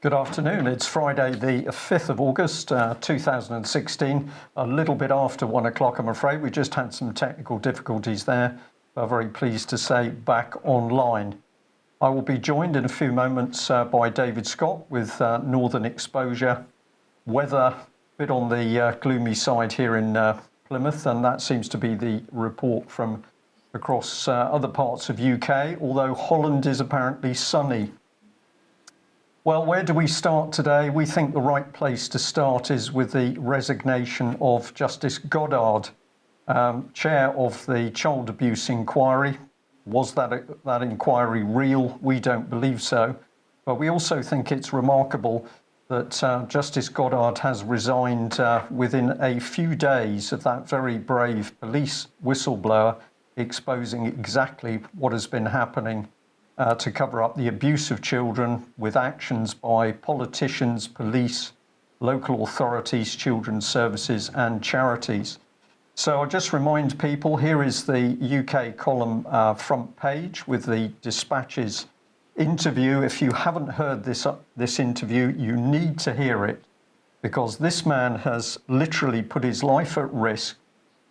Good afternoon. It's Friday, the 5th of August, 2016, a little bit after 1 o'clock, I'm afraid. We just had some technical difficulties there, but very pleased to say back online. I will be joined in a few moments by David Scott with Northern Exposure. Weather a bit on the gloomy side here in Plymouth, and that seems to be the report from across other parts of UK, although Holland is apparently sunny. Well, where do we start today? We think the right place to start is with the resignation of Justice Goddard, chair of the child abuse inquiry. Was that inquiry real? We don't believe so. But we also think it's remarkable that Justice Goddard has resigned within a few days of that very brave police whistleblower exposing exactly what has been happening to cover up the abuse of children with actions by politicians, police, local authorities, children's services and charities. So I'll just remind people, here is the UK column front page with the Dispatch's interview. If you haven't heard this interview, you need to hear it, because this man has literally put his life at risk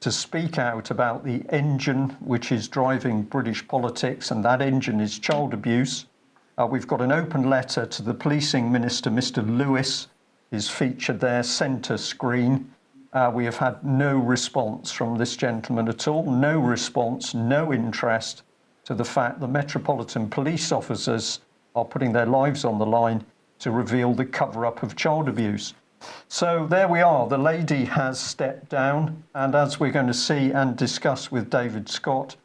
to speak out about the engine which is driving British politics, and that engine is child abuse. We've got an open letter to the policing minister, Mr. Lewis, is featured there, centre screen. We have had no response from this gentleman at all, no response, no interest to the fact that Metropolitan Police officers are putting their lives on the line to reveal the cover-up of child abuse. So there we are, the lady has stepped down, and as we're going to see and discuss with David Scott,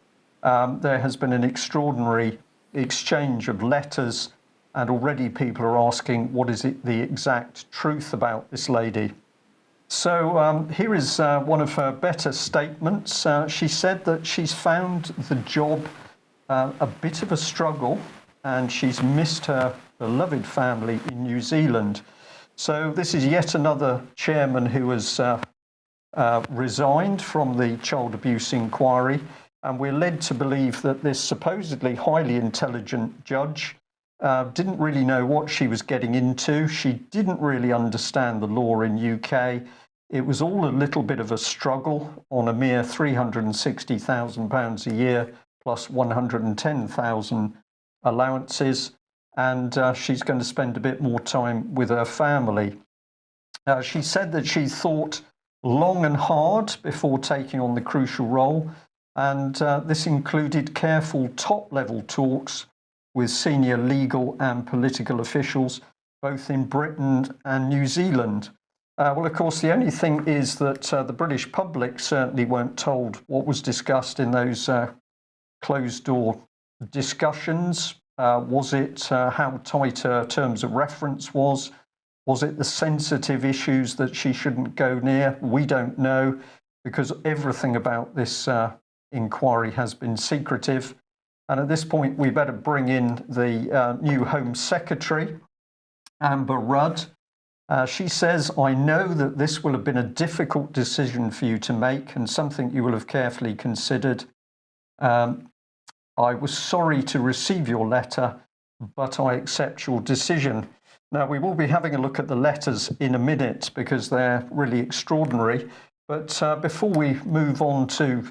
there has been an extraordinary exchange of letters, and already people are asking what is it the exact truth about this lady. So here is one of her better statements. She said that she's found the job a bit of a struggle, and she's missed her beloved family in New Zealand. So this is yet another chairman who has resigned from the child abuse inquiry, and we're led to believe that this supposedly highly intelligent judge didn't really know what she was getting into. She didn't really understand the law in UK. It was all a little bit of a struggle on a mere £360,000 a year plus 110,000 allowances. And she's going to spend a bit more time with her family. She said that she thought long and hard before taking on the crucial role, and this included careful top-level talks with senior legal and political officials, both in Britain and New Zealand. Well, of course, the only thing is that the British public certainly weren't told what was discussed in those closed-door discussions. Was it how tight her terms of reference was? Was it the sensitive issues that she shouldn't go near? We don't know, because everything about this inquiry has been secretive. And at this point, we better bring in the new Home Secretary, Amber Rudd. She says, "I know that this will have been a difficult decision for you to make and something you will have carefully considered. I was sorry to receive your letter, but I accept your decision." Now, we will be having a look at the letters in a minute because they're really extraordinary. But before we move on to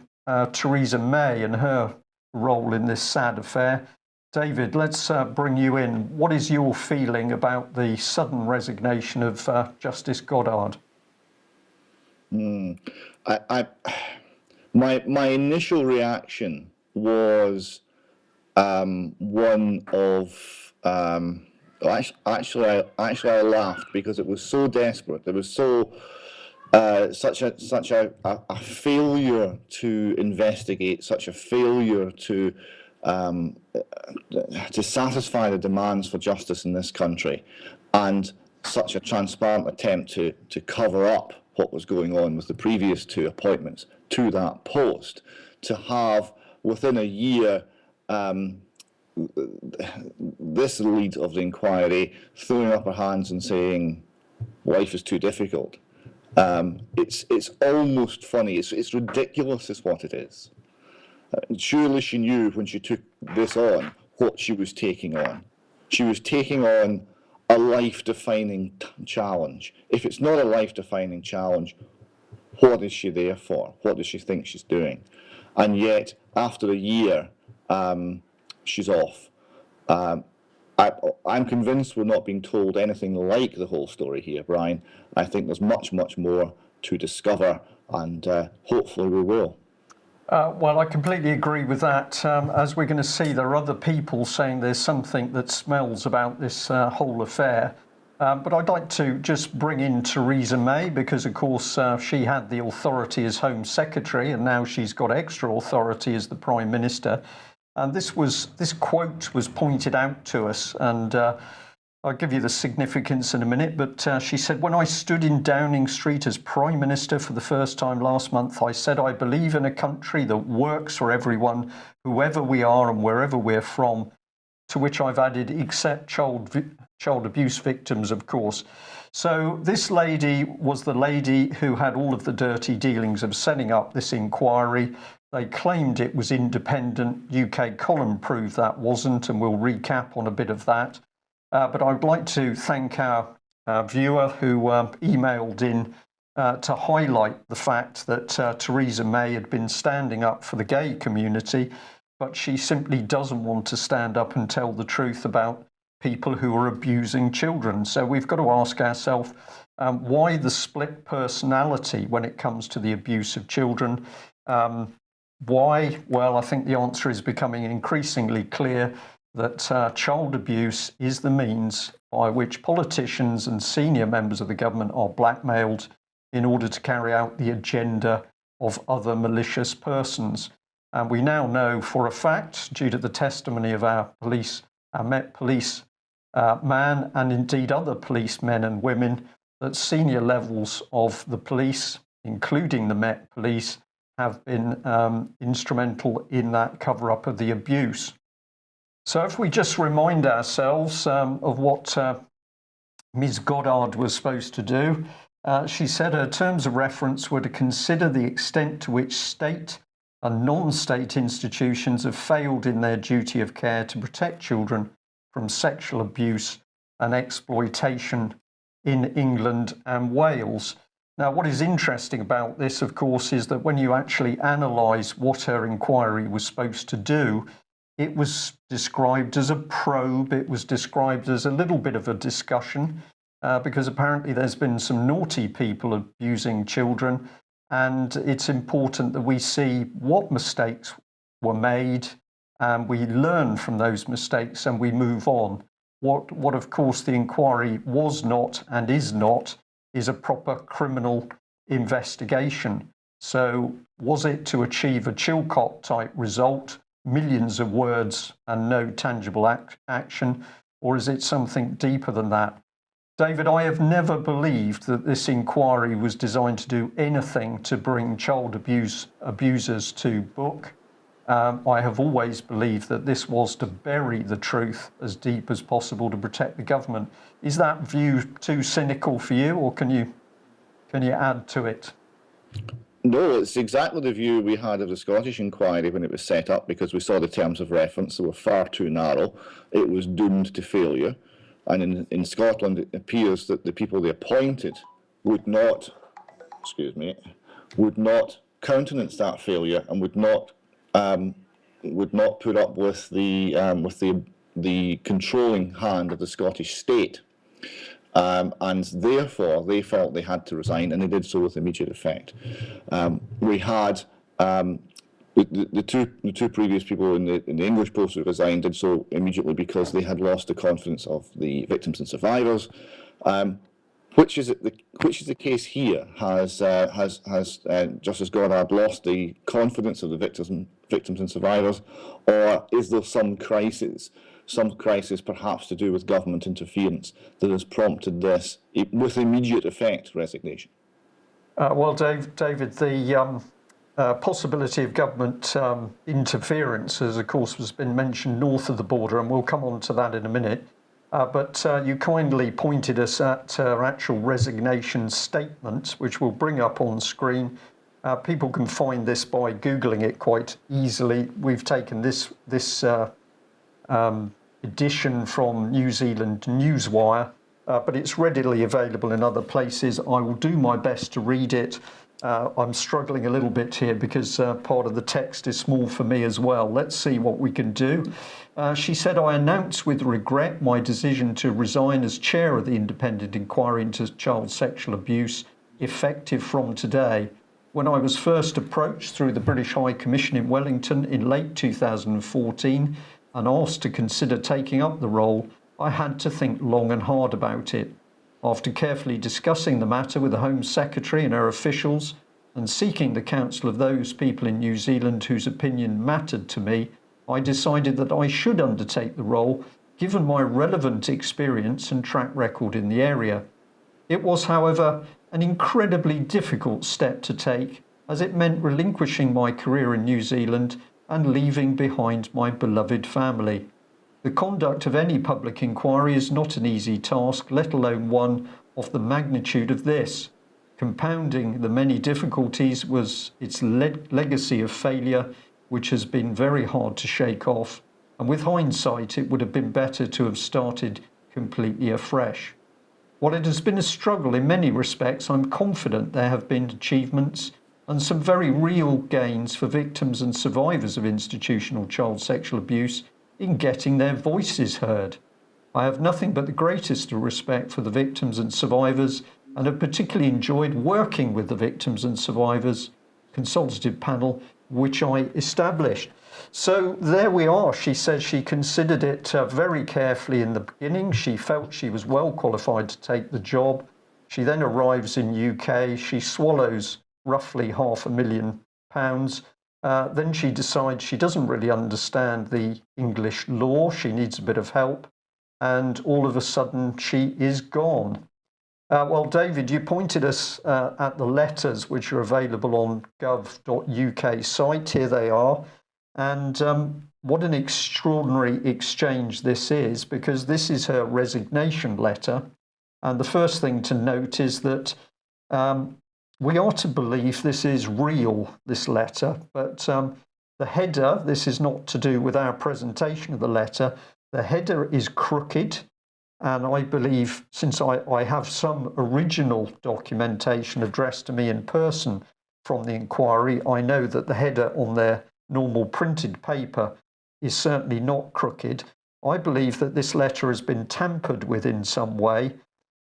Theresa May and her role in this sad affair, David, let's bring you in. What is your feeling about the sudden resignation of Justice Goddard? My initial reaction was one of actually I laughed, because it was so desperate. There was such a failure to investigate, such a failure to satisfy the demands for justice in this country, and such a transparent attempt to cover up what was going on with the previous two appointments to that post, to have within a year this lead of the inquiry throwing up her hands and saying life is too difficult. It's almost funny. It's ridiculous is what it is. Surely she knew when she took this on what she was taking on. She was taking on a life-defining challenge. If it's not a life-defining challenge, what is she there for? What does she think she's doing? And yet, after a year, she's off. I'm convinced we're not being told anything like the whole story here, Brian. I think there's much, much more to discover, and hopefully we will. Well, I completely agree with that. As we're going to see, there are other people saying there's something that smells about this whole affair. But I'd like to just bring in Theresa May because, of course, she had the authority as Home Secretary and now she's got extra authority as the Prime Minister. And this quote was pointed out to us, and I'll give you the significance in a minute, but she said, "When I stood in Downing Street as Prime Minister for the first time last month, I said I believe in a country that works for everyone, whoever we are and wherever we're from," to which I've added, except child abuse victims, of course. So this lady was the lady who had all of the dirty dealings of setting up this inquiry. They claimed it was independent. UK column proved that wasn't, and we'll recap on a bit of that. But I'd like to thank our viewer who emailed in to highlight the fact that Theresa May had been standing up for the gay community, but she simply doesn't want to stand up and tell the truth about people who are abusing children. So we've got to ask ourselves, why the split personality when it comes to the abuse of children? Why? Well, I think the answer is becoming increasingly clear that child abuse is the means by which politicians and senior members of the government are blackmailed in order to carry out the agenda of other malicious persons. And we now know for a fact, due to the testimony of our Met Police man and indeed other policemen and women, that senior levels of the police, including the Met Police, have been instrumental in that cover-up of the abuse. So if we just remind ourselves of what Ms. Goddard was supposed to do, she said her terms of reference were to consider the extent to which state and non-state institutions have failed in their duty of care to protect children from sexual abuse and exploitation in England and Wales. Now, what is interesting about this, of course, is that when you actually analyse what her inquiry was supposed to do, it was described as a probe. It was described as a little bit of a discussion because apparently there's been some naughty people abusing children, and it's important that we see what mistakes were made and we learn from those mistakes and we move on. What of course the inquiry was not and is not is a proper criminal investigation. So was it to achieve a Chilcot type result, millions of words and no tangible action, or is it something deeper than that? David, I have never believed that this inquiry was designed to do anything to bring child abusers to book. I have always believed that this was to bury the truth as deep as possible to protect the government. Is that view too cynical for you, or can you add to it? No, it's exactly the view we had of the Scottish inquiry when it was set up, because we saw the terms of reference. They were far too narrow. It was doomed to failure. And in Scotland, it appears that the people they appointed would not countenance that failure and would not put up with the controlling hand of the Scottish state. And therefore, they felt they had to resign, and they did so with immediate effect. We had the two previous people in the English post who resigned did so immediately because they had lost the confidence of the victims and survivors. Which is the case here? Has Justice Goddard lost the confidence of the victims and survivors, or is there some crisis perhaps to do with government interference that has prompted this, with immediate effect, resignation? Well, David, the possibility of government interference, has of course been mentioned north of the border, and we'll come on to that in a minute. But you kindly pointed us at her actual resignation statement, which we'll bring up on screen. People can find this by Googling it quite easily. We've taken this edition from New Zealand Newswire, but it's readily available in other places. I will do my best to read it. I'm struggling a little bit here because part of the text is small for me as well. Let's see what we can do. She said, I announce with regret my decision to resign as chair of the independent inquiry into child sexual abuse, effective from today. When I was first approached through the British High Commission in Wellington in late 2014 and asked to consider taking up the role, I had to think long and hard about it. After carefully discussing the matter with the Home Secretary and her officials and seeking the counsel of those people in New Zealand whose opinion mattered to me, I decided that I should undertake the role given my relevant experience and track record in the area. It was, however, an incredibly difficult step to take, as it meant relinquishing my career in New Zealand and leaving behind my beloved family. The conduct of any public inquiry is not an easy task, let alone one of the magnitude of this. Compounding the many difficulties was its legacy of failure, which has been very hard to shake off, and with hindsight it would have been better to have started completely afresh. While it has been a struggle in many respects, I'm confident there have been achievements and some very real gains for victims and survivors of institutional child sexual abuse in getting their voices heard. I have nothing but the greatest respect for the victims and survivors and have particularly enjoyed working with the victims and survivors consultative panel which I established. So there we are. She says she considered it very carefully in the beginning. She felt she was well qualified to take the job. She then arrives in UK. She swallows roughly £500,000. Then she decides she doesn't really understand the English law. She needs a bit of help. And all of a sudden, she is gone. Well, David, you pointed us at the letters which are available on gov.uk site. Here they are. And what an extraordinary exchange this is, because this is her resignation letter. And the first thing to note is that we are to believe this is real, this letter, but the header, this is not to do with our presentation of the letter, the header is crooked, and I believe, since I have some original documentation addressed to me in person from the inquiry, I know that the header on their normal printed paper is certainly not crooked. I believe that this letter has been tampered with in some way,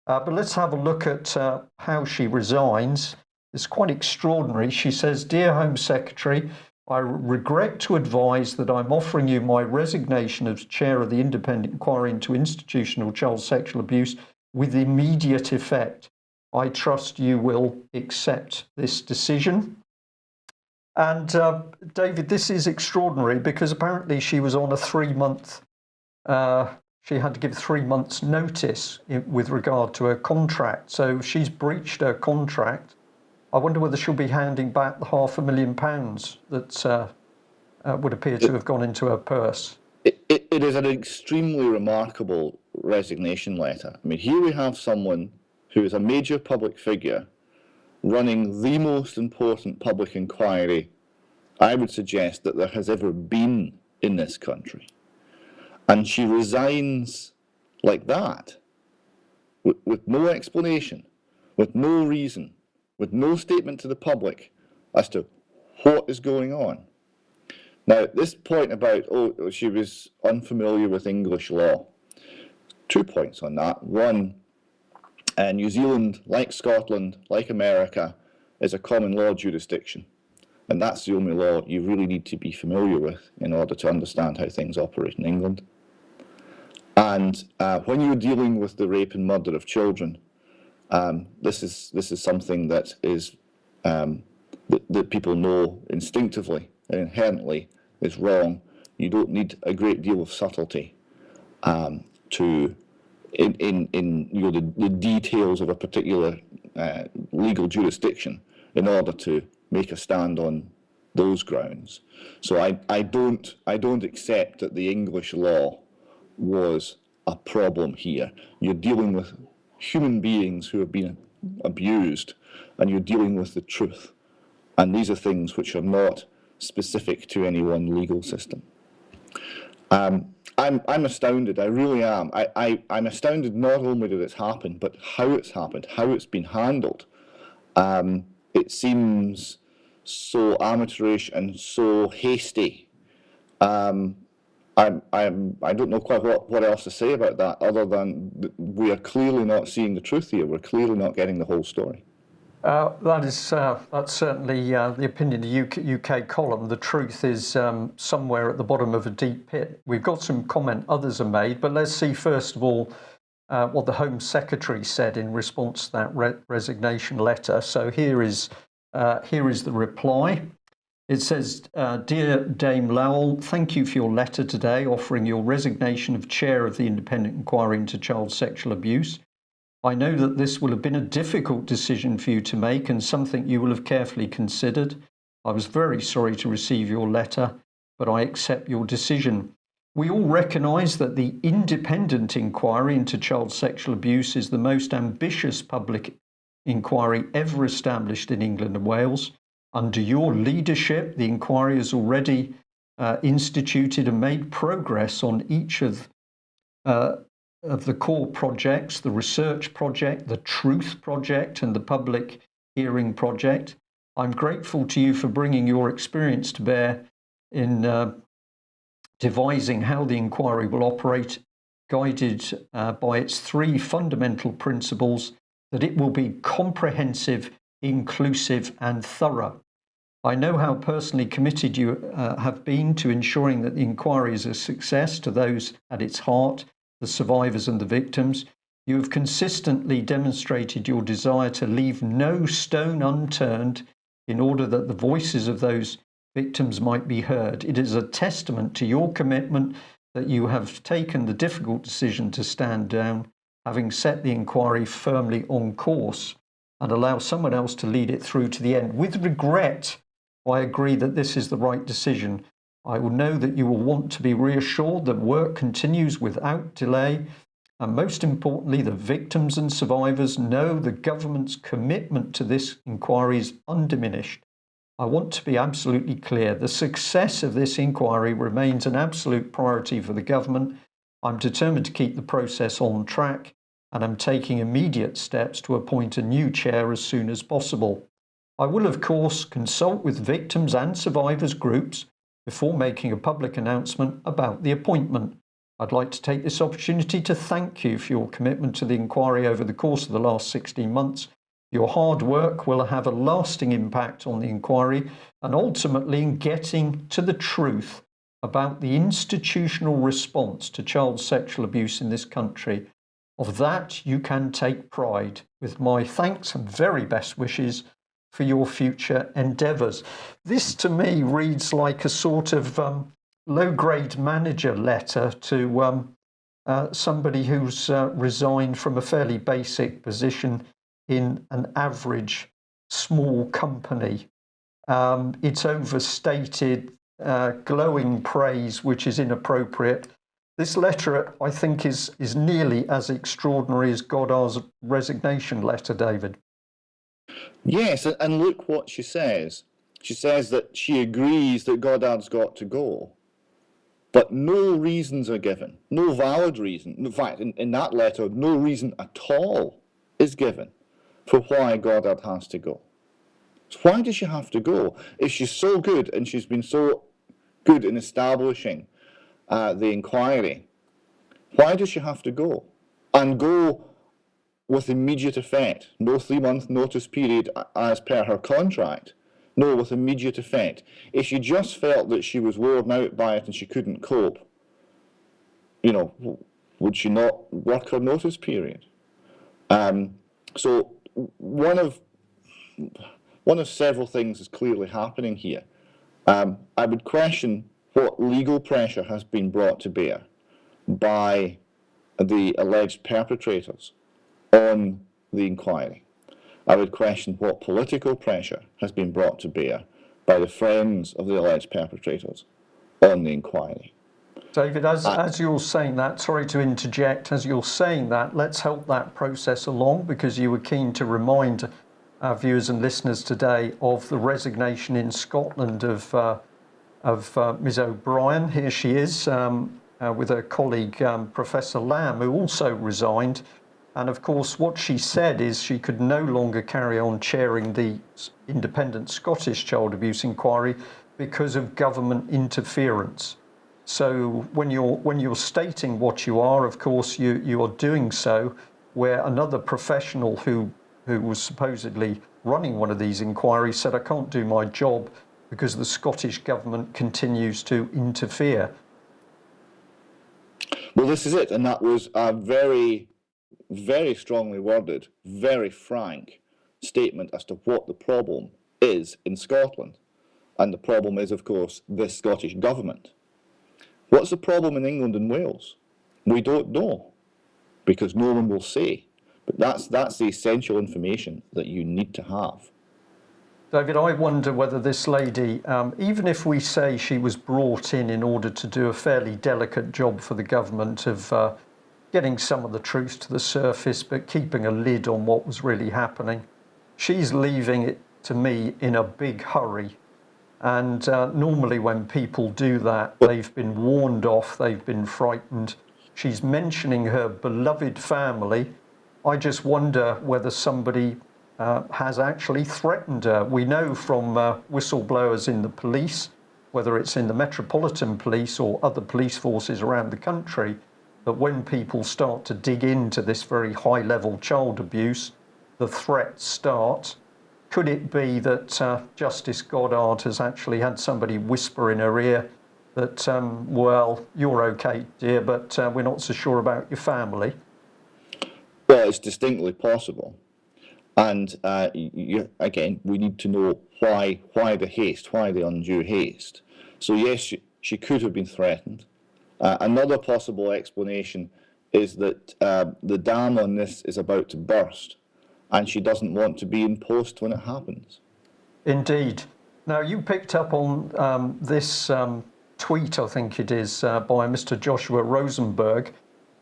but let's have a look at how she resigns. It's quite extraordinary. She says, Dear Home Secretary, I regret to advise that I'm offering you my resignation as chair of the Independent Inquiry into Institutional Child Sexual Abuse with immediate effect. I trust you will accept this decision. And David, this is extraordinary because apparently she was on a 3-month, she had to give 3 months notice with regard to her contract. So she's breached her contract. I wonder whether she'll be handing back the £500,000 that would appear to have gone into her purse. It is an extremely remarkable resignation letter. I mean, here we have someone who is a major public figure running the most important public inquiry, I would suggest, that there has ever been in this country. And she resigns like that, with no explanation, with no reason, with no statement to the public as to what is going on. Now, this point about, oh, she was unfamiliar with English law, 2 points on that. One, New Zealand, like Scotland, like America, is a common law jurisdiction. And that's the only law you really need to be familiar with in order to understand how things operate in England. And when you're dealing with the rape and murder of children, this is something that is that people know instinctively and inherently is wrong. You don't need a great deal of subtlety to in you know the details of a particular legal jurisdiction in order to make a stand on those grounds. So I don't accept that the English law was a problem here. You're dealing with human beings who have been abused, and you're dealing with the truth. And these are things which are not specific to any one legal system. I'm astounded. I really am. I'm astounded not only that it's happened, but how it's happened, how it's been handled. It seems so amateurish and so hasty. I don't know quite what else to say about that, other than we are clearly not seeing the truth here. We're clearly not getting the whole story. That's certainly the opinion of the UK column. The truth is somewhere at the bottom of a deep pit. We've got some comment others have made, but let's see first of all what the Home Secretary said in response to that resignation letter. So here is the reply. It says, "Dear Dame Lowell, thank you for your letter today offering your resignation of chair of the Independent Inquiry into Child Sexual Abuse. I know that this will have been a difficult decision for you to make and something you will have carefully considered. I was very sorry to receive your letter, but I accept your decision. We all recognise that the independent inquiry into child sexual abuse is the most ambitious public inquiry ever established in England and Wales. Under your leadership, the inquiry has already instituted and made progress on each of the core projects, the research project, the truth project, and the public hearing project. I'm grateful to you for bringing your experience to bear in devising how the inquiry will operate, guided by its three fundamental principles: that it will be comprehensive, inclusive, and thorough. I know how personally committed you have been to ensuring that the inquiry is a success to those at its heart, the survivors and the victims. You have consistently demonstrated your desire to leave no stone unturned in order that the voices of those victims might be heard. It is a testament to your commitment that you have taken the difficult decision to stand down, having set the inquiry firmly on course, and allow someone else to lead it through to the end. With regret, I agree that this is the right decision. I will know that you will want to be reassured that work continues without delay, and most importantly, the victims and survivors know the government's commitment to this inquiry is undiminished. I want to be absolutely clear. The success of this inquiry remains an absolute priority for the government. I'm determined to keep the process on track, and I'm taking immediate steps to appoint a new chair as soon as possible. I will, of course, consult with victims and survivors groups before making a public announcement about the appointment. I'd like to take this opportunity to thank you for your commitment to the inquiry over the course of the last 16 months. Your hard work will have a lasting impact on the inquiry and ultimately in getting to the truth about the institutional response to child sexual abuse in this country. Of that you can take pride. With my thanks and very best wishes for your future endeavours." This to me reads like a sort of low-grade manager letter to somebody who's resigned from a fairly basic position in an average small company. It's overstated, glowing praise, which is inappropriate. This letter, I think, is nearly as extraordinary as Goddard's resignation letter, David. Yes, and look what she says. She says that she agrees that Goddard's got to go, but no reasons are given, no valid reason. In fact, in that letter, no reason at all is given for why Goddard has to go. So why does she have to go? If she's so good and she's been so good in establishing the inquiry, why does she have to go? And go with immediate effect, no 3-month notice period as per her contract, no, with immediate effect. If she just felt that she was worn out by it and she couldn't cope, would she not work her notice period? So one of several things is clearly happening here. I would question what legal pressure has been brought to bear by the alleged perpetrators on the inquiry. I would question what political pressure has been brought to bear by the friends of the alleged perpetrators on the inquiry. David, as you're saying that, sorry to interject, as you're saying that, let's help that process along, because you were keen to remind our viewers and listeners today of the resignation in Scotland of Ms. O'Brien. Here she is. with her colleague, Professor Lamb, who also resigned. And of course, what she said is she could no longer carry on chairing the independent Scottish child abuse inquiry because of government interference. So when you're stating what you are, of course, you are doing so where another professional who was supposedly running one of these inquiries said, I can't do my job because the Scottish government continues to interfere. Well, this is it, and that was a very, very strongly worded, very frank statement as to what the problem is in Scotland. And the problem is, of course, this Scottish government. What's the problem in England and Wales? We don't know, because no one will say. But that's the essential information that you need to have. David, I wonder whether this lady, even if we say she was brought in order to do a fairly delicate job for the government of getting some of the truth to the surface, but keeping a lid on what was really happening, she's leaving it, to me, in a big hurry. And normally when people do that, they've been warned off, they've been frightened. She's mentioning her beloved family. I just wonder whether somebody has actually threatened her. We know from whistleblowers in the police, whether it's in the Metropolitan Police or other police forces around the country, that when people start to dig into this very high-level child abuse, the threats start. Could it be that Justice Goddard has actually had somebody whisper in her ear that, well, you're okay, dear, but we're not so sure about your family? Well, it's distinctly possible. And again, we need to know why the haste, why the undue haste. So yes, she could have been threatened. Another possible explanation is that the dam on this is about to burst, and she doesn't want to be in post when it happens. Indeed. Now, you picked up on this tweet, I think it is, by Mr. Joshua Rosenberg.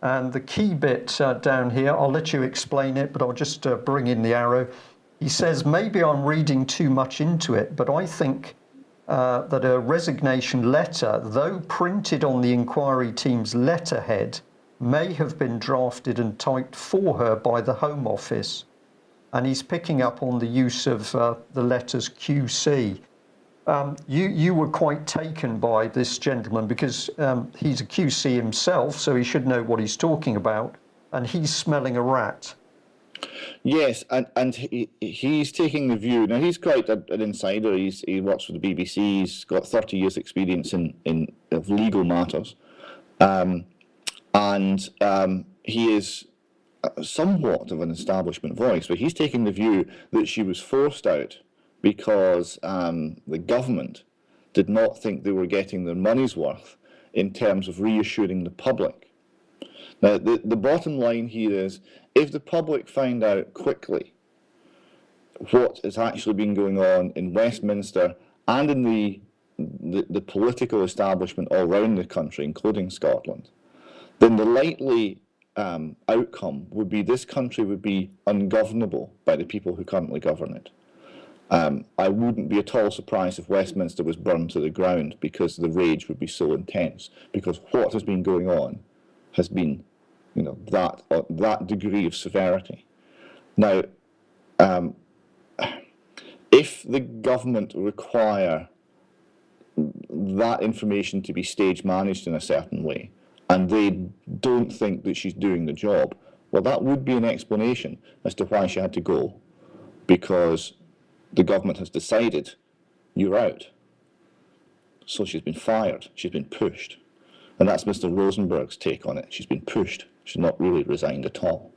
And the key bit down here, I'll let you explain it, but I'll just bring in the arrow. He says, maybe I'm reading too much into it, but I think that a resignation letter, though printed on the inquiry team's letterhead, may have been drafted and typed for her by the Home Office. And he's picking up on the use of the letters QC. You were quite taken by this gentleman because he's a QC himself, so he should know what he's talking about, and he's smelling a rat. Yes, and he's taking the view. Now, he's quite an insider. He works for the BBC. He's got 30 years' experience in legal matters, and he is somewhat of an establishment voice. But he's taking the view that she was forced out because the government did not think they were getting their money's worth in terms of reassuring the public. Now, the bottom line here is, if the public find out quickly what has actually been going on in Westminster and in the political establishment all around the country, including Scotland, then the likely outcome would be this country would be ungovernable by the people who currently govern it. I wouldn't be at all surprised if Westminster was burned to the ground, because the rage would be so intense, because what has been going on has been, that degree of severity. Now, if the government require that information to be stage managed in a certain way, and they don't think that she's doing the job, well, that would be an explanation as to why she had to go, because the government has decided you're out. So she's been fired, she's been pushed. And that's Mr. Rosenberg's take on it. She's been pushed. She's not really resigned at all.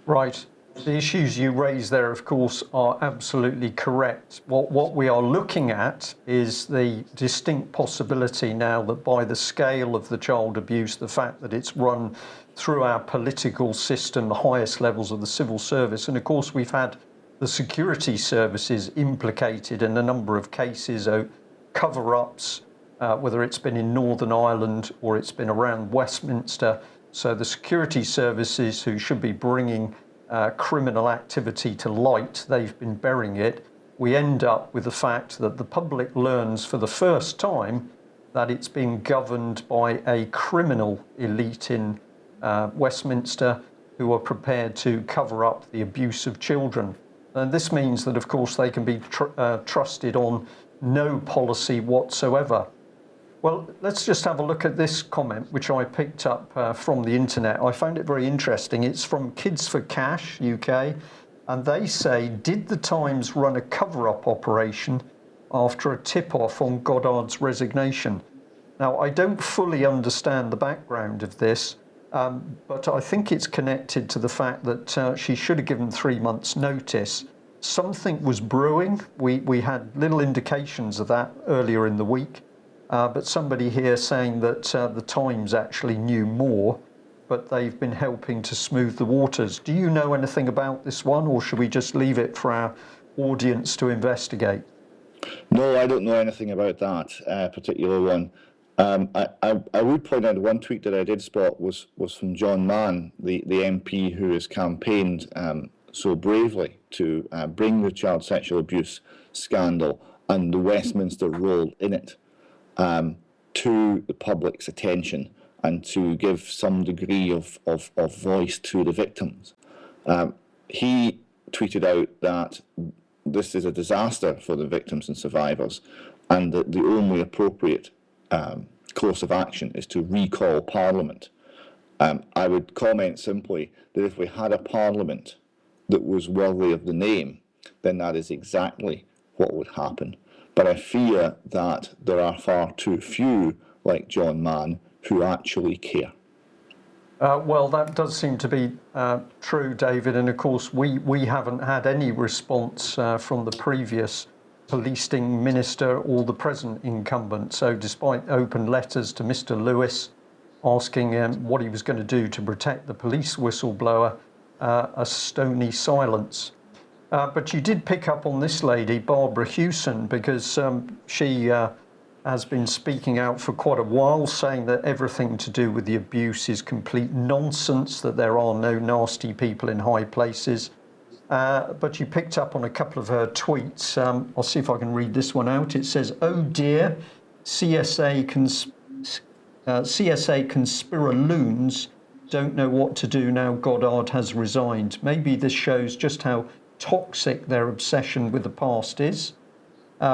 Right. The issues you raise there, of course, are absolutely correct. What we are looking at is the distinct possibility now that by the scale of the child abuse, the fact that it's run through our political system, the highest levels of the civil service, and of course we've had the security services implicated in a number of cases, cover-ups, whether it's been in Northern Ireland or it's been around Westminster. So the security services, who should be bringing criminal activity to light, they've been burying it. We end up with the fact that the public learns for the first time that it's being governed by a criminal elite in Westminster who are prepared to cover up the abuse of children. And this means that, of course, they can be trusted on no policy whatsoever. Well, let's just have a look at this comment, which I picked up from the internet. I found it very interesting. It's from Kids for Cash UK, and they say, did the Times run a cover-up operation after a tip-off on Goddard's resignation? Now, I don't fully understand the background of this, but I think it's connected to the fact that she should have given 3 months' notice. Something was brewing. We had little indications of that earlier in the week, but somebody here saying that the Times actually knew more, but they've been helping to smooth the waters. Do you know anything about this one, or should we just leave it for our audience to investigate? No, I don't know anything about that particular one. I would point out one tweet that I did spot was from John Mann, the MP who has campaigned so bravely to bring the child sexual abuse scandal and the Westminster role in it to the public's attention and to give some degree of voice to the victims. He tweeted out that this is a disaster for the victims and survivors, and that the only appropriate course of action is to recall Parliament. I would comment simply that if we had a Parliament that was worthy of the name, then that is exactly what would happen. But I fear that there are far too few like John Mann who actually care. Well, that does seem to be true, David, and of course we haven't had any response from the previous policing minister or the present incumbent. So despite open letters to Mr. Lewis asking what he was going to do to protect the police whistleblower, a stony silence. But you did pick up on this lady, Barbara Hewson, because she has been speaking out for quite a while, saying that everything to do with the abuse is complete nonsense, that there are no nasty people in high places. But you picked up on a couple of her tweets. I'll see if I can read this one out. It says, "Oh dear, CSA conspiraloons don't know what to do now Goddard has resigned. Maybe this shows just how toxic their obsession with the past is."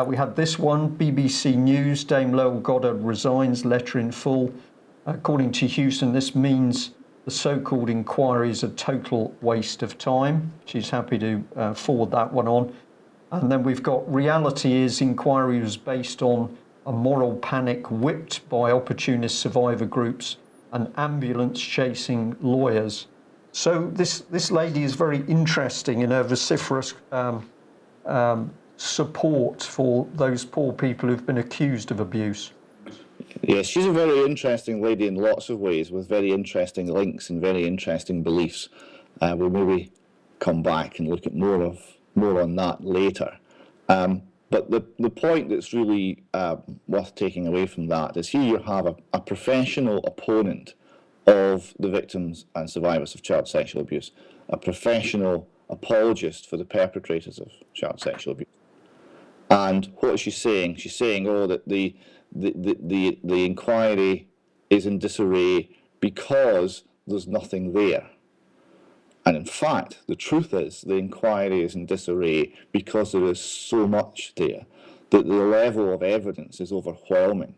We had this one, BBC News, Dame Lowell Goddard resigns, letter in full. According to Hewson, this means the so-called inquiry is a total waste of time. She's happy to forward that one on. And then we've got reality is inquiry was based on a moral panic whipped by opportunist survivor groups and ambulance chasing lawyers. So this lady is very interesting in her vociferous support for those poor people who've been accused of abuse. Yes, she's a very interesting lady in lots of ways, with very interesting links and very interesting beliefs. We'll maybe come back and look at more on that later. But the point that's really worth taking away from that is here you have a professional opponent of the victims and survivors of child sexual abuse, a professional apologist for the perpetrators of child sexual abuse. And what is she saying? She's saying, oh, that the inquiry is in disarray because there's nothing there. And in fact, the truth is the inquiry is in disarray because there is so much there that the level of evidence is overwhelming.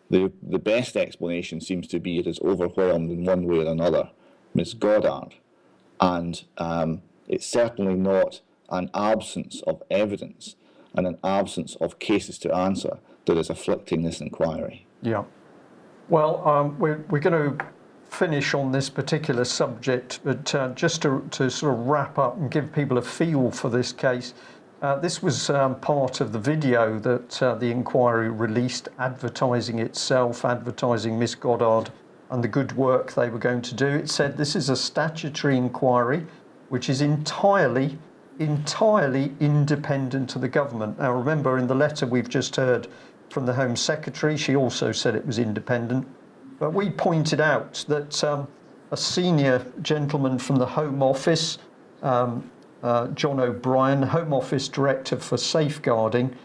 The best explanation seems to be it is overwhelmed in one way or another, Ms. Goddard. And it's certainly not an absence of evidence and an absence of cases to answer that is afflicting this inquiry. Yeah. Well, we're going to finish on this particular subject, but just to sort of wrap up and give people a feel for this case, this was part of the video that the inquiry released, advertising itself, advertising Miss Goddard and the good work they were going to do. It said this is a statutory inquiry which is entirely independent of the government. Now remember, in the letter we've just heard from the Home Secretary, she also said it was independent. But we pointed out that a senior gentleman from the Home Office, John O'Brien, Home Office Director for Safeguarding,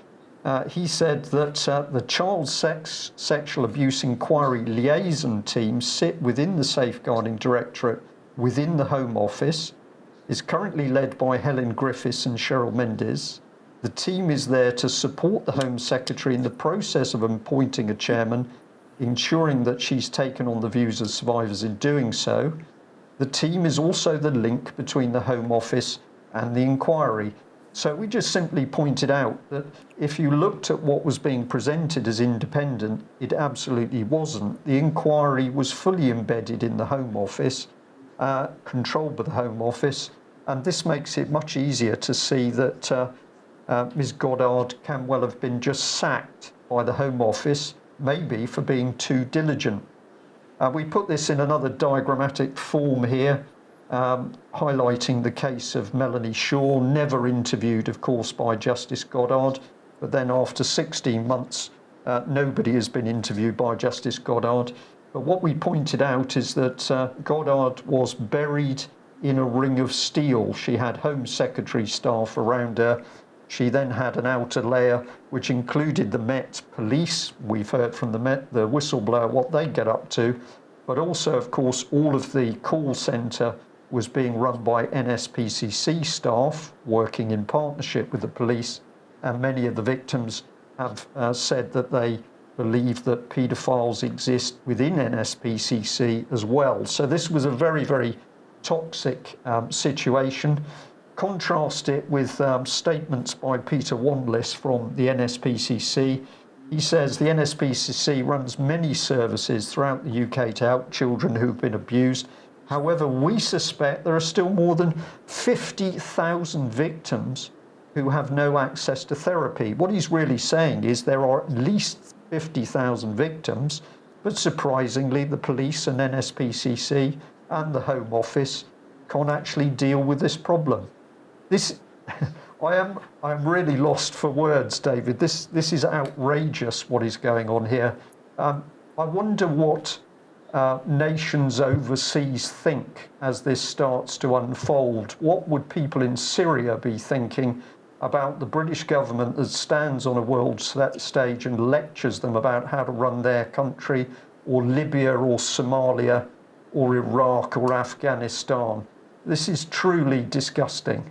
He said that the Child Sexual Abuse Inquiry Liaison Team sit within the Safeguarding Directorate within the Home Office, is currently led by Helen Griffiths and Cheryl Mendes. The team is there to support the Home Secretary in the process of appointing a chairman, ensuring that she's taken on the views of survivors in doing so. The team is also the link between the Home Office and the inquiry. So we just simply pointed out that if you looked at what was being presented as independent, it absolutely wasn't. The inquiry was fully embedded in the Home Office, controlled by the Home Office, and this makes it much easier to see that Ms. Goddard can well have been just sacked by the Home Office, maybe for being too diligent. We put this in another diagrammatic form here, highlighting the case of Melanie Shaw, never interviewed, of course, by Justice Goddard, but then after 16 months, nobody has been interviewed by Justice Goddard. But what we pointed out is that Goddard was buried in a ring of steel. She had Home Secretary staff around her. She then had an outer layer, which included the Met Police. We've heard from the Met, the whistleblower, what they get up to. But also, of course, all of the call centre was being run by NSPCC staff working in partnership with the police, and many of the victims have said that they believe that paedophiles exist within NSPCC as well. So this was a very, very toxic situation. Contrast it with statements by Peter Wanless from the NSPCC. He says the NSPCC runs many services throughout the UK to help children who've been abused. However, we suspect there are still more than 50,000 victims who have no access to therapy. What he's really saying is there are at least 50,000 victims, but surprisingly, the police and NSPCC and the Home Office can't actually deal with this problem. This, I'm really lost for words, David. This is outrageous what is going on here. I wonder what nations overseas think as this starts to unfold. What would people in Syria be thinking about the British government that stands on a world stage and lectures them about how to run their country, or Libya or Somalia or Iraq or Afghanistan? This is truly disgusting.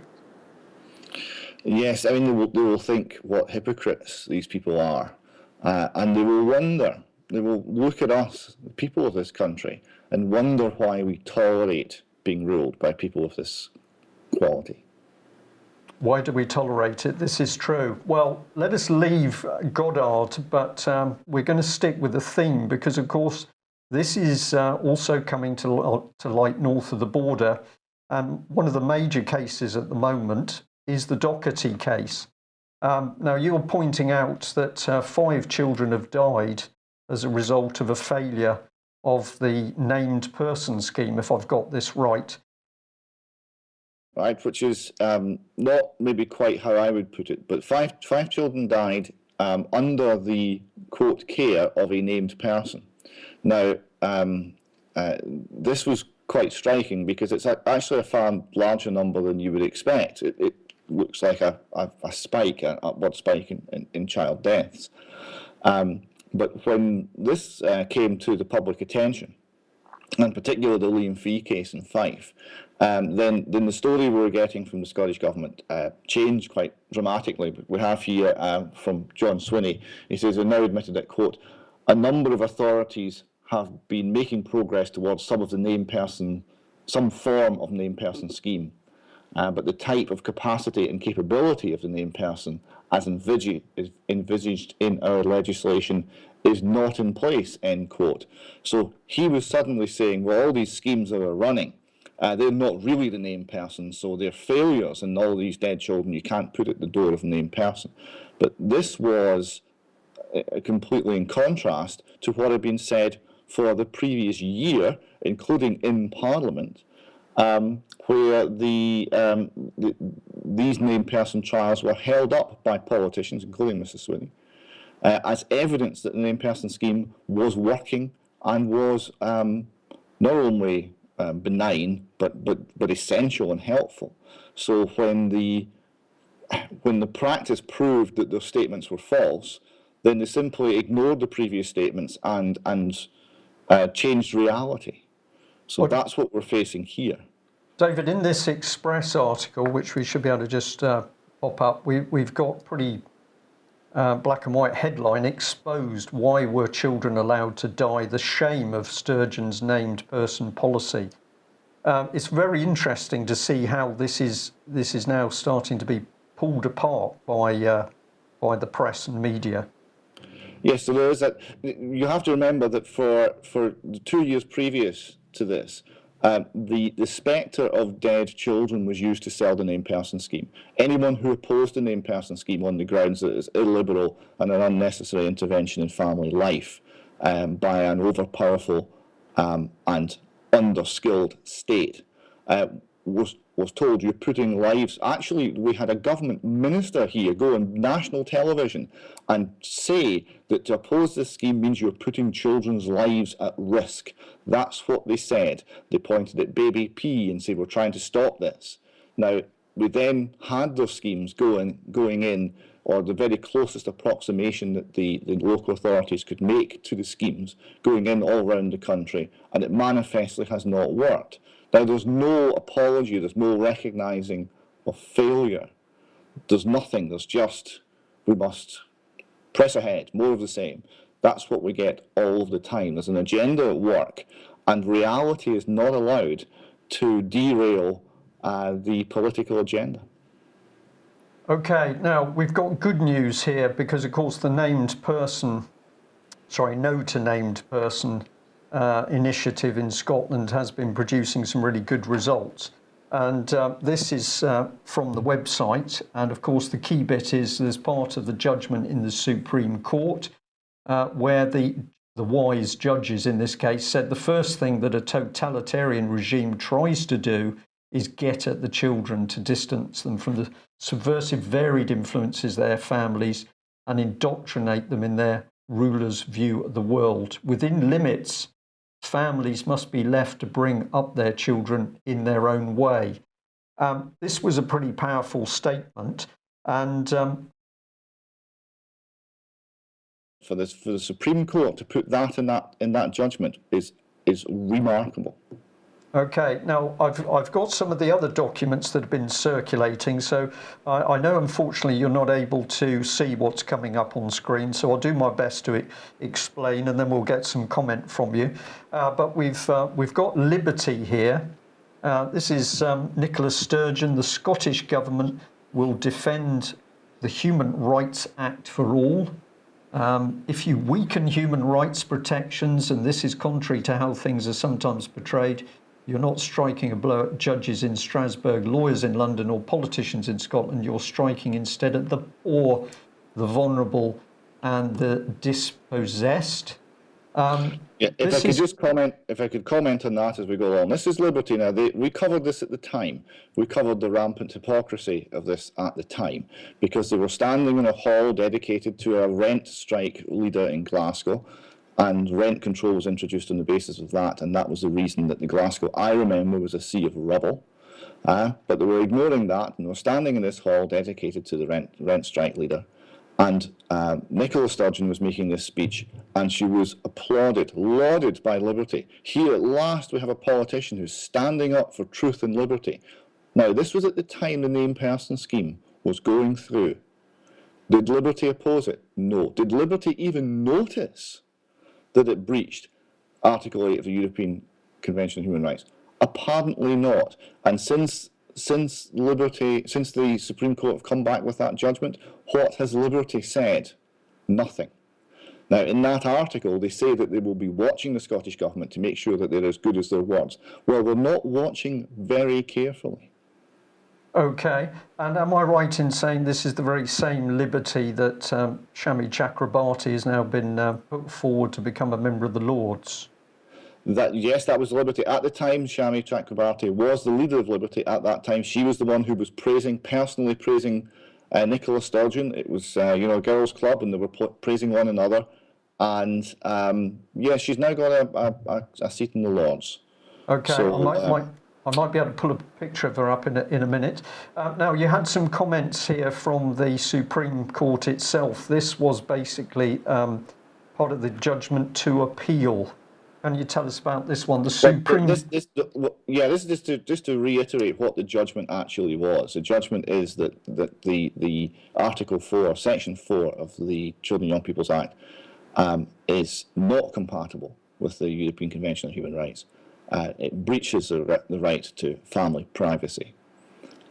Yes, I mean, they will think what hypocrites these people are, and they will wonder, they will look at us, the people of this country, and wonder why we tolerate being ruled by people of this quality. Why do we tolerate it? This is true. Well, let us leave Goddard, but we're going to stick with the theme because, of course, this is also coming to light north of the border. One of the major cases at the moment is the Doherty case. Now, you're pointing out that 5 children have died as a result of a failure of the named person scheme, if I've got this right. Right, which is not maybe quite how I would put it, but five children died under the, quote, care of a named person. Now, this was quite striking because it's actually a far larger number than you would expect. It looks like a spike, an upward spike in child deaths. But when this came to the public attention, and particularly the Liam Fee case in Fife, then the story we were getting from the Scottish Government changed quite dramatically. We have here from John Swinney, he says, "They now admitted that, quote, a number of authorities have been making progress towards some form of named person scheme. But the type of capacity and capability of the named person as envisaged in our legislation is not in place," end quote. So he was suddenly saying, well, all these schemes that are running, they're not really the named person, so they're failures, and all these dead children you can't put at the door of the named person. But this was completely in contrast to what had been said for the previous year, including in Parliament, where these named person trials were held up by politicians, including Mrs. Swinney, as evidence that the named person scheme was working and was not only benign but essential and helpful. So when the when the practice proved that those statements were false, then they simply ignored the previous statements and changed reality. So that's what we're facing here. David, in this Express article, which we should be able to just pop up, we've got pretty black and white headline: exposed, why were children allowed to die? The shame of Sturgeon's named person policy. It's very interesting to see how this is now starting to be pulled apart by the press and media. Yes, so there is that. You have to remember that for the 2 years previous to this, the spectre of dead children was used to sell the named person scheme. Anyone who opposed the named person scheme on the grounds that it's illiberal and an unnecessary intervention in family life by an overpowerful and underskilled state was told, you're putting lives. Actually, we had a government minister here go on national television and say that to oppose this scheme means you're putting children's lives at risk. That's what they said. They pointed at baby P and said, we're trying to stop this. Now, we then had those schemes going in, or the very closest approximation that the local authorities could make to the schemes, going in all around the country, and it manifestly has not worked. Now, there's no apology, there's no recognising of failure. There's nothing, there's just, we must press ahead, more of the same. That's what we get all of the time. There's an agenda at work, and reality is not allowed to derail the political agenda. Okay, now we've got good news here because, of course, the named person, no to named person initiative in Scotland has been producing some really good results. And this is from the website. And of course, the key bit is there's part of the judgment in the Supreme Court where the wise judges in this case said the first thing that a totalitarian regime tries to do is get at the children to distance them from the subversive varied influences of their families and indoctrinate them in their rulers' view of the world. Within limits, families must be left to bring up their children in their own way. This was a pretty powerful statement, and for the Supreme Court to put that in that judgment is remarkable. Okay, now I've got some of the other documents that have been circulating, so I know unfortunately you're not able to see what's coming up on screen, so I'll do my best to explain and then we'll get some comment from you. But we've got Liberty here. This is Nicola Sturgeon. The Scottish Government will defend the Human Rights Act for all. If you weaken human rights protections, and this is contrary to how things are sometimes portrayed, you're not striking a blow at judges in Strasbourg, lawyers in London, or politicians in Scotland. You're striking instead at the poor, the vulnerable, and the dispossessed. If I could comment on that as we go along. This is Liberty now. We covered this at the time. We covered the rampant hypocrisy of this at the time because they were standing in a hall dedicated to a rent strike leader in Glasgow, and rent control was introduced on the basis of that, and that was the reason that the Glasgow, I remember, was a sea of rubble. But they were ignoring that, and they were standing in this hall dedicated to the rent strike leader. And Nicola Sturgeon was making this speech, and she was applauded, lauded by Liberty. Here at last we have a politician who's standing up for truth and liberty. Now, this was at the time the named person scheme was going through. Did Liberty oppose it? No. Did Liberty even notice that it breached Article 8 of the European Convention on Human Rights? Apparently not. And since the Supreme Court have come back with that judgment, what has Liberty said? Nothing. Now, in that article, they say that they will be watching the Scottish Government to make sure that they're as good as their words. Well, they're not watching very carefully. Okay, and am I right in saying this is the very same Liberty that Shami Chakrabarti has now been put forward to become a member of the Lords? Yes, that was Liberty. At the time, Shami Chakrabarti was the leader of Liberty at that time. She was the one who was personally praising Nicola Sturgeon. It was, a girls' club, and they were praising one another. And, she's now got a seat in the Lords. Okay, so, I might be able to pull a picture of her up in a minute. Now, you had some comments here from the Supreme Court itself. This was basically part of the judgment to appeal. Can you tell us about this one? The Supreme... This is just to reiterate what the judgment actually was. The judgment is that the Article 4, Section 4 of the Children and Young People's Act is not compatible with the European Convention on Human Rights. It breaches the right to family privacy,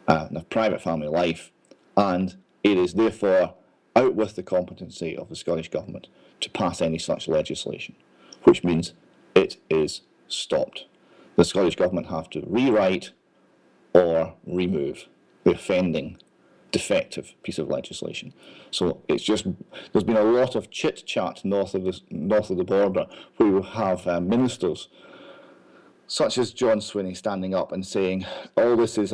and private family life, and it is therefore out with the competency of the Scottish Government to pass any such legislation, which means it is stopped. The Scottish Government have to rewrite or remove the offending, defective piece of legislation. So it's just, there's been a lot of chit-chat north of the border, where you have ministers such as John Swinney standing up and saying, "Oh, this is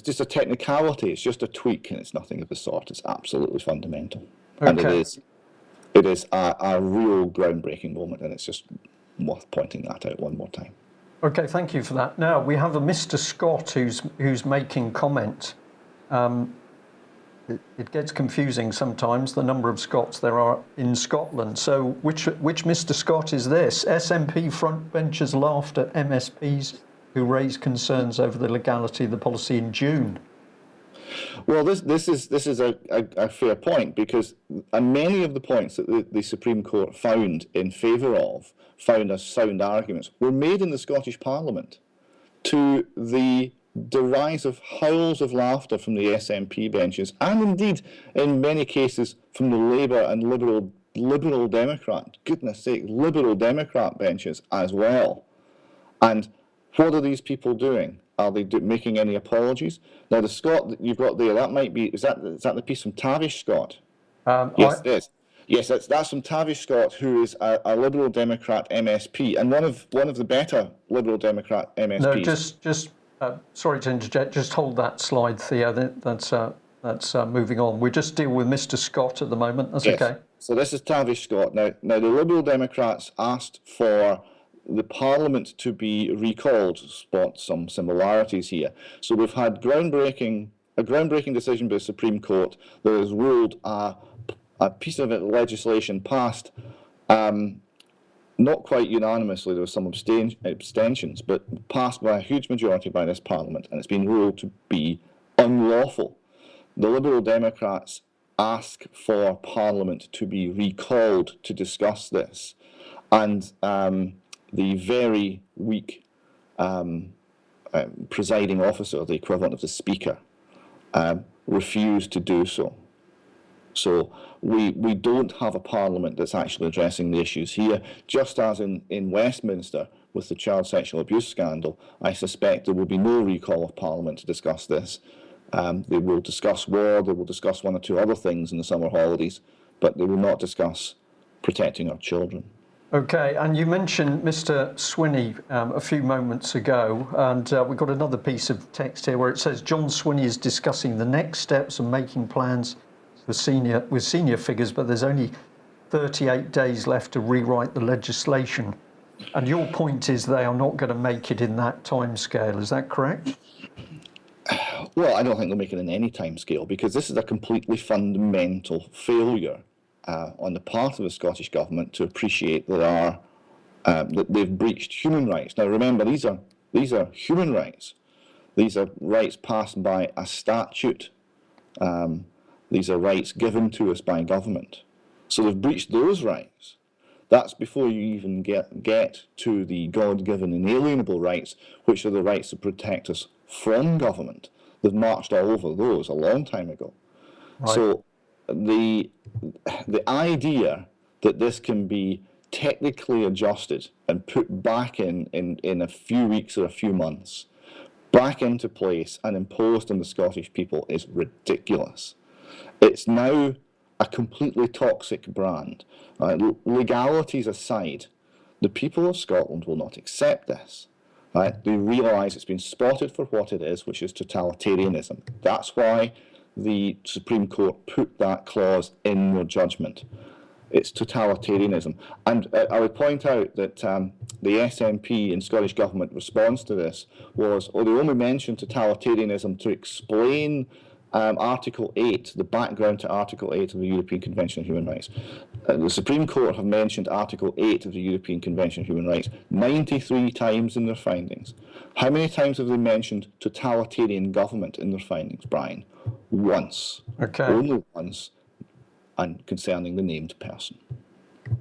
just a technicality, it's just a tweak," and it's nothing of the sort. It's absolutely fundamental, okay. And it is a real groundbreaking moment, and it's just worth pointing that out one more time. Okay, thank you for that. Now we have a Mr. Scott who's making comment. It gets confusing sometimes, the number of Scots there are in Scotland. So which Mr. Scott is this? SNP frontbenchers laughed at MSPs who raised concerns over the legality of the policy in June. Well, this is a fair point, because many of the points that the Supreme Court found in favour of, found as sound arguments, were made in the Scottish Parliament, to the derisive howls of laughter from the SNP benches, and indeed in many cases from the Labour and Liberal Democrat, goodness sake, Liberal Democrat benches as well. And what are these people doing? Are they making any apologies? Now the Scot that you've got there, that might be, is that the piece from Tavish Scott? Yes, it is. Yes, that's from Tavish Scott, who is a Liberal Democrat MSP, and one of the better Liberal Democrat MSPs. No, just sorry to interject. Just hold that slide, Theo. That's moving on. We just deal with Mr. Scott at the moment. That's yes. Okay. So this is Tavish Scott. Now the Liberal Democrats asked for the Parliament to be recalled. Spot some similarities here. So we've had a groundbreaking decision by the Supreme Court that has ruled a piece of legislation passed. Not quite unanimously, there were some abstentions, but passed by a huge majority by this Parliament, and it's been ruled to be unlawful. The Liberal Democrats ask for Parliament to be recalled to discuss this, and the very weak presiding officer, the equivalent of the Speaker, refused to do so. So we don't have a Parliament that's actually addressing the issues here. Just as in Westminster with the child sexual abuse scandal, I suspect there will be no recall of Parliament to discuss this. They will discuss war, they will discuss one or two other things in the summer holidays, but they will not discuss protecting our children. Okay, and you mentioned Mr. Swinney a few moments ago, and we've got another piece of text here where it says John Swinney is discussing the next steps and making plans with senior figures, but there's only 38 days left to rewrite the legislation. And your point is they are not going to make it in that time scale. Is that correct? Well, I don't think they'll make it in any time scale, because this is a completely fundamental failure on the part of the Scottish Government to appreciate that they've breached human rights. Now, remember, these are human rights. These are rights passed by a statute. These are rights given to us by government. So they've breached those rights. That's before you even get to the God-given inalienable rights, which are the rights to protect us from government. They've marched all over those a long time ago. Right. So the idea that this can be technically adjusted and put back in a few weeks or a few months, back into place and imposed on the Scottish people is ridiculous. It's now a completely toxic brand. Legalities aside, the people of Scotland will not accept this. Right? They realise it's been spotted for what it is, which is totalitarianism. That's why the Supreme Court put that clause in their judgment. It's totalitarianism. And I would point out that the SNP and Scottish Government response to this was, they only mentioned totalitarianism to explain Article 8, the background to Article 8 of the European Convention on Human Rights. The Supreme Court have mentioned Article 8 of the European Convention on Human Rights 93 times in their findings. How many times have they mentioned totalitarian government in their findings, Brian? Once. Okay. Only once, and concerning the named person.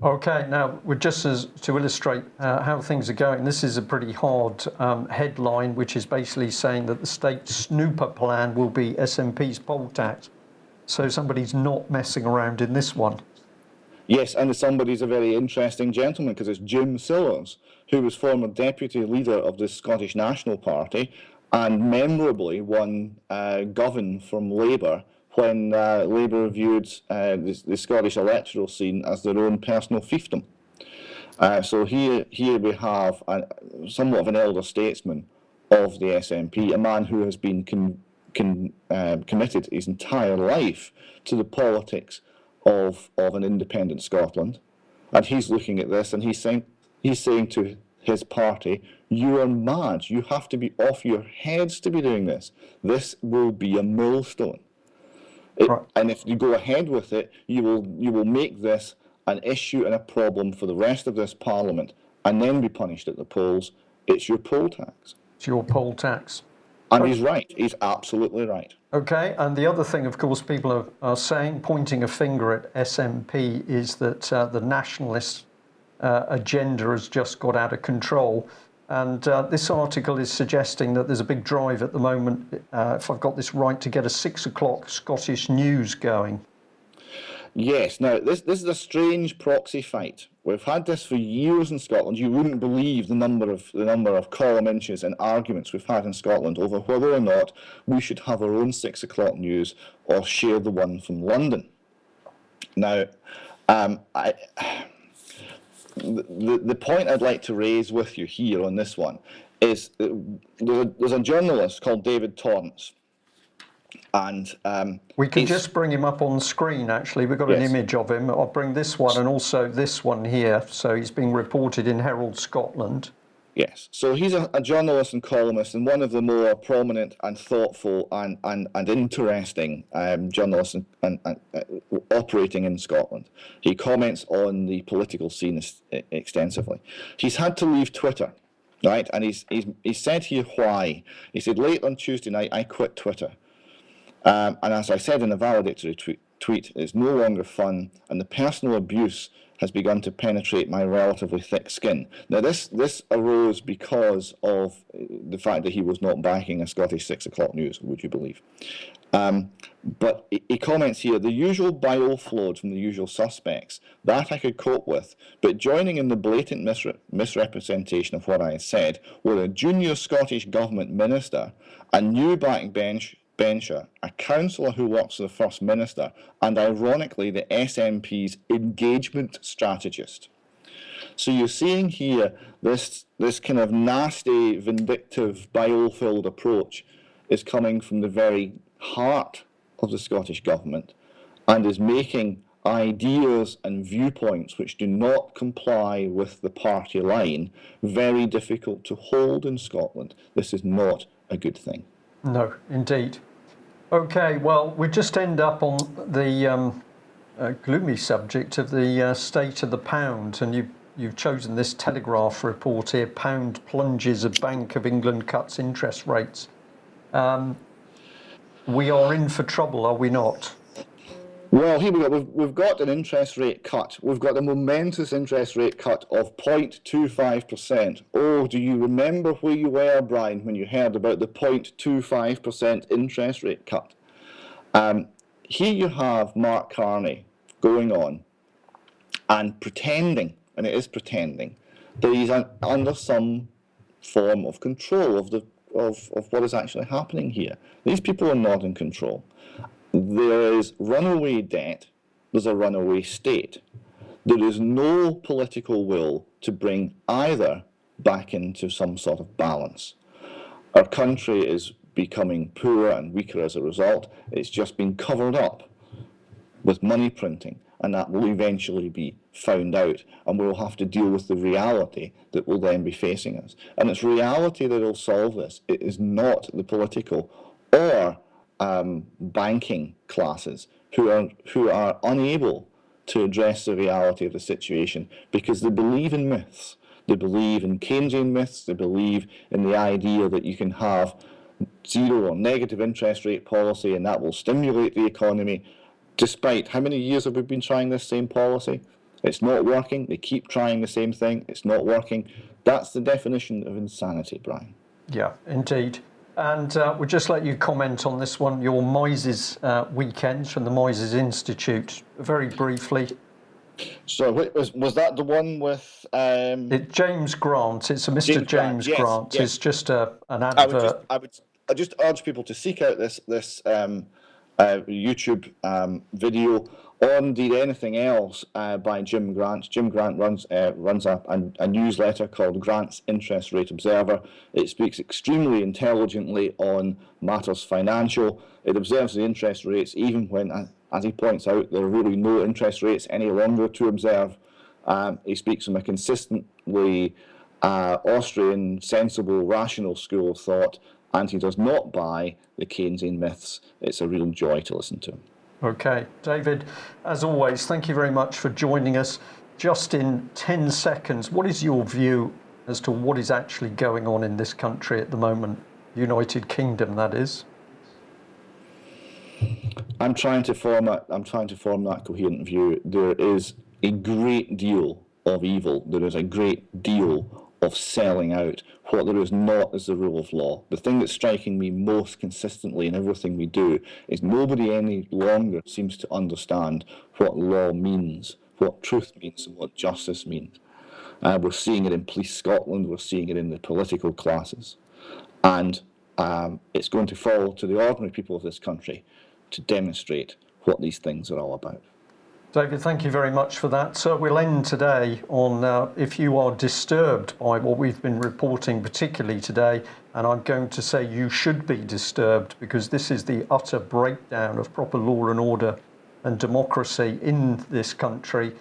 Okay, now, just to illustrate how things are going, this is a pretty hard headline, which is basically saying that the state snooper plan will be SNP's poll tax. So somebody's not messing around in this one. Yes, and somebody's a very interesting gentleman, because it's Jim Sillars, who was former deputy leader of the Scottish National Party and memorably won govern from Labour when Labour viewed the Scottish electoral scene as their own personal fiefdom. So here we have somewhat of an elder statesman of the SNP, a man who has been committed his entire life to the politics of an independent Scotland, and he's looking at this and he's saying to his party, "You are mad. You have to be off your heads to be doing this. This will be a millstone." Right. And if you go ahead with it, you will make this an issue and a problem for the rest of this Parliament, and then be punished at the polls. It's your poll tax. It's your poll tax. And he's right. He's absolutely right. Okay, and the other thing, of course, people are saying, pointing a finger at SNP, is that the nationalist agenda has just got out of control. And this article is suggesting that there's a big drive at the moment, if I've got this right, to get a 6 o'clock Scottish news going. Yes. Now, this is a strange proxy fight. We've had this for years in Scotland. You wouldn't believe the number of column inches and arguments we've had in Scotland over whether or not we should have our own 6 o'clock news or share the one from London. Now, the point I'd like to raise with you here on this one is there's a journalist called David Torrance. And we can just bring him up on screen, actually. We've got an image of him. I'll bring this one and also this one here. So he's being reported in Herald Scotland. Yes. So he's a journalist and columnist, and one of the more prominent and thoughtful and interesting journalists and operating in Scotland. He comments on the political scene extensively. He's had to leave Twitter, right? And he's said here why. He said, "Late on Tuesday night, I quit Twitter. And as I said in a valedictory tweet, it's no longer fun, and the personal abuse has begun to penetrate my relatively thick skin." Now, this arose because of the fact that he was not backing a Scottish 6 o'clock news, would you believe? But he comments here, "The usual bile flowed from the usual suspects. That I could cope with, but joining in the blatant misrepresentation of what I had said were a junior Scottish Government minister, a new backbencher, a councillor who works for the First Minister, and ironically the SNP's engagement strategist." So you're seeing here this kind of nasty, vindictive, bile-filled approach is coming from the very heart of the Scottish Government and is making ideas and viewpoints which do not comply with the party line very difficult to hold in Scotland. This is not a good thing. No, indeed. Okay, well, we just end up on the gloomy subject of the state of the pound, and you've chosen this Telegraph report here, "Pound plunges as Bank of England cuts interest rates." We are in for trouble, are we not? Well, here we go. We've got an interest rate cut. We've got a momentous interest rate cut of 0.25%. Oh, do you remember where you were, Brian, when you heard about the 0.25% interest rate cut? Here you have Mark Carney going on and pretending, and it is pretending, that he's under some form of control of what is actually happening here. These people are not in control. There is runaway debt, there's a runaway state. There is no political will to bring either back into some sort of balance. Our country is becoming poorer and weaker as a result. It's just been covered up with money printing and that will eventually be found out, and we'll have to deal with the reality that will then be facing us. And it's reality that will solve this. It is not the political or banking classes who are unable to address the reality of the situation because they believe in myths. They believe in Keynesian myths. They believe in the idea that you can have zero or negative interest rate policy and that will stimulate the economy. Despite how many years have we been trying this same policy? It's not working. They keep trying the same thing. It's not working. That's the definition of insanity, Brian. Yeah, indeed. And we'll just let you comment on this one, your Mises weekends from the Mises Institute, very briefly. So was that the one with... James Grant. It's a Mr. James yes, Grant. yes. It's just an advert. I just urge people to seek out this YouTube video or indeed anything else by Jim Grant. Jim Grant runs a newsletter called Grant's Interest Rate Observer. It speaks extremely intelligently on matters financial. It observes the interest rates even when, as he points out, there are really no interest rates any longer to observe. He speaks from a consistently Austrian, sensible, rational school of thought, and he does not buy the Keynesian myths. It's a real joy to listen to him. Okay, David, as always, thank you very much for joining us. Just in 10 seconds, what is your view as to what is actually going on in this country at the moment? United Kingdom, that is. I'm trying to form that coherent view. There is a great deal of evil. There is a great deal of selling out. What there is not is the rule of law. The thing that's striking me most consistently in everything we do is nobody any longer seems to understand what law means, what truth means, and what justice means. We're seeing it in Police Scotland, we're seeing it in the political classes. And it's going to fall to the ordinary people of this country to demonstrate what these things are all about. David, thank you very much for that. So we'll end today on if you are disturbed by what we've been reporting, particularly today, and I'm going to say you should be disturbed because this is the utter breakdown of proper law and order and democracy in this country.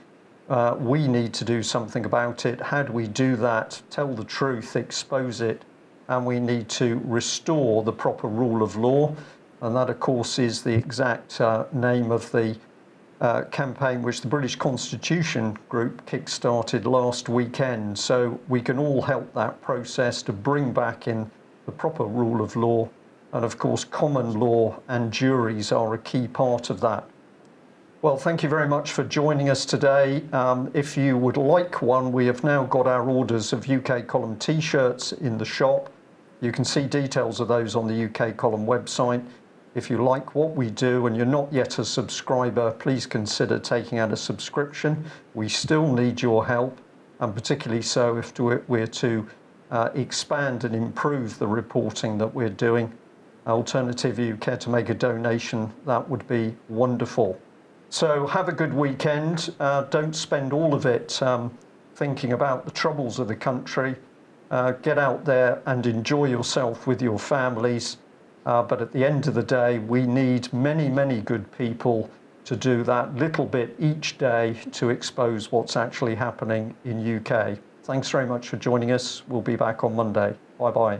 We need to do something about it. How do we do that? Tell the truth, expose it, and we need to restore the proper rule of law. And that, of course, is the exact name of the campaign which the British Constitution Group kick-started last weekend. So we can all help that process to bring back in the proper rule of law. And of course, common law and juries are a key part of that. Well, thank you very much for joining us today. If you would like one, we have now got our orders of UK Column T-shirts in the shop. You can see details of those on the UK Column website. If you like what we do and you're not yet a subscriber, please consider taking out a subscription. We still need your help, and particularly so if we're to expand and improve the reporting that we're doing. Alternatively, if you care to make a donation, that would be wonderful. So have a good weekend. Don't spend all of it thinking about the troubles of the country. Get out there and enjoy yourself with your families. But at the end of the day, we need many, many good people to do that little bit each day to expose what's actually happening in UK. Thanks very much for joining us. We'll be back on Monday. Bye-bye.